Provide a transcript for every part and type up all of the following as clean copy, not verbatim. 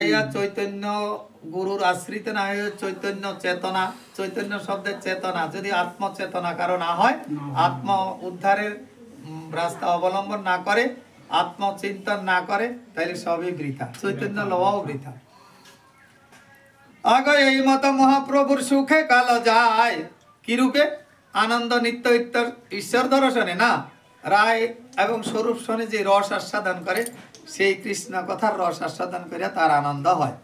चैतन्य गुरुर आश्रित ना चैतन्य चेतना चैतन्य शब्द चेतना यदि आत्मचेतना कारो ना हय आत्म उद्धारेर रास्ता अवलम्बन ना करे आत्मचिंतन ना करे ताहले सबই বৃথা चैतन्य लওয়াও বৃথা। आगे এই মত महाप्रभुर सुखे काल যায় কি রূপে आनंद नित्य ईश्वर दर्शने ना राय एवं स्वरूप शोने जे रस आस्वादन करे সেই কৃষ্ণ কথার রস আস্বাদন করে তার আনন্দ হয়।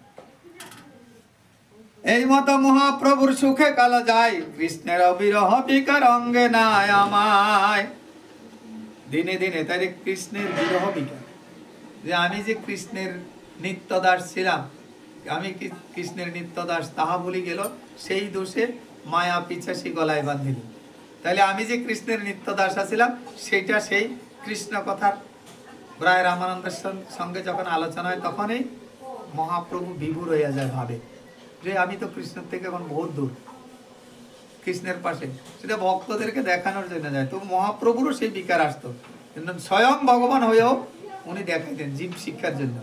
এই মত মহাপ্রভুর সুখে কাল যায় কৃষ্ণের বিরহ বিকার অঙ্গে নাই আমায়। দিনে দিনে তাই কৃষ্ণের বিরহ বিকার যে আমি যে কৃষ্ণের নিত্য দাস ছিলাম আমি কৃষ্ণের নিত্য দাস তাহা ভুলি গেল সেই দোষে মায়া পিছাসী গলায় বাঁধিল। তাহলে আমি যে কৃষ্ণের নিত্য দাস ছিলাম সেটা সেই কৃষ্ণ কথার राय रामानंद संगे जखन आलोचना है तक ही महाप्रभु विभुर हो जाए भावे जे आमी तो कृष्ण थेके एखन बहुत दूर कृष्णेर पाशे सेटा भक्तदेरके देखानोर जन्य जाए तो महाप्रभुरও সেই বিকার আসতো কিন্তু स्वयं भगवान হয়েও উনি দেখাইতেন জীব শিক্ষার জন্য।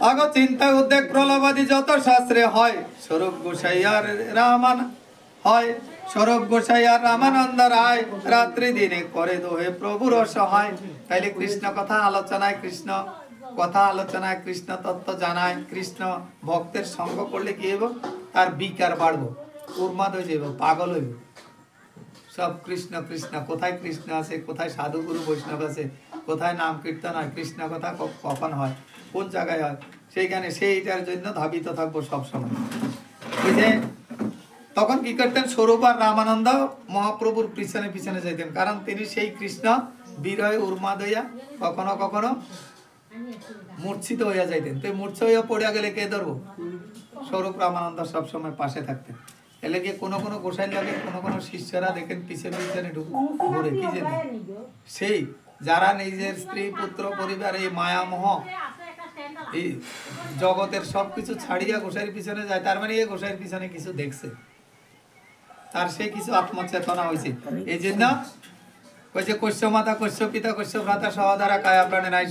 आगो चिंता उद्वेग प्रलोभादि যত শাস্ত্রে হয় স্বরূপ গোসাইয়ার রামান হয় स्वरूप गोसाइया रामानंद राय रात्रि दिने करे दोहे प्रभुर सहाय। ताइले कृष्ण कथा आलोचनाय कृष्ण कथा आलोचनाय कृष्ण तत्व जानाय कृष्ण भक्तेर संग करले कि हबो तार विकार बाड़बो उन्माद हये जाबो पागल हइबो सब कृष्ण कृष्ण कोथाय कृष्ण आछे कोथाय साधु गुरु वैष्णव आछे कोथाय नाम कीर्तन हय कृष्ण कथा कखन हय कोन जायगाय हय सेइखाने सेइटार जन्य धाबित थाकबो सब समय। ओई जे তখন কি করতেন স্বরূপ আর রামানন্দ মহাপ্রভুর পিছনে পিছনে যাইতেন কারণ তিনি সেই কৃষ্ণ বিরহে উন্মাদ হইয়া কখনো কখনো মূর্ছিত হইয়া যাইতেন তো মূর্ছা হইয়া পড়িয়া গেলে কে ধরবো স্বরূপ রামানন্দ সব সময় পাশে থাকতেন। এলে কি কোনো কোনো গোসাই লাগে কোনো শিষ্যরা দেখেন পিছনে পিছনে ঘুরে কি যেন সেই যারা নিজের স্ত্রী পুত্র পরিবার এই মায়া মোহ এই জগতের সবকিছু ছাড়িয়া গোসাইয়ের পিছনে যায় তার মানে এই গোসাইয়ের পিছনে কিছু দেখছে তার সেই কিছু আত্মচেতনা হয়েছে এই জন্য কইছে কৈশ্য মাতা কৈশ্য পিতা কৈশ্য ভ্রাতা সহদারা কায়া প্রাণে নাই।